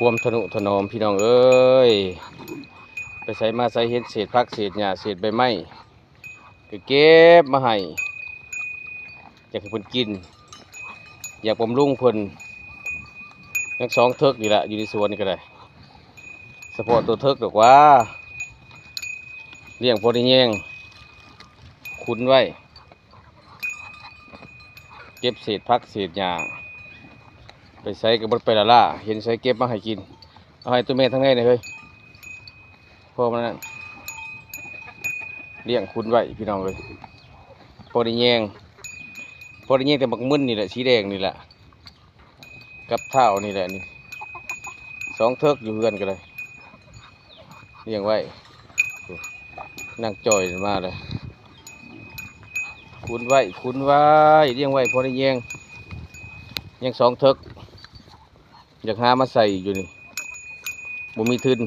ความทนุถนอมพี่น้องเอ้ยไปใส่มาใส่เห็นเศษผักเศษหญ้าเศษใบไม้ก็เก็บมาให้อยากให้เพิ่นกินอยากบำรุงเพิ่นทั้งสองเทิกนี่แหละอยู่ในสวนนี่ก็ได้เฉพาะตัวเทิกดอกว่าเลี้ยงพอได้แยงคุ้นไว้เก็บเศษผักเศษหญ้าไปใส่กับบดไปละล่าเห็นใส่เก็บมาให้กินเอาให้ตัวแม่ทั้งไงเลยเฮ้ยพอมันนั่นเลี้ยงคุ้นไว้พี่น้องเลยพอได้แยงแต่บักมึนนี่แหละสีแดงนี่แหละกับเท้านี่แหละนี่สองเทิกอยู่เพื่อนกันเลยเลี้ยงไว้นั่งจ่อยมาเลยคุ้นไว้เลี้ยงไว้พอได้แยงสองเทิกอยากหามาใส่อยู่นี่บ่มีทุน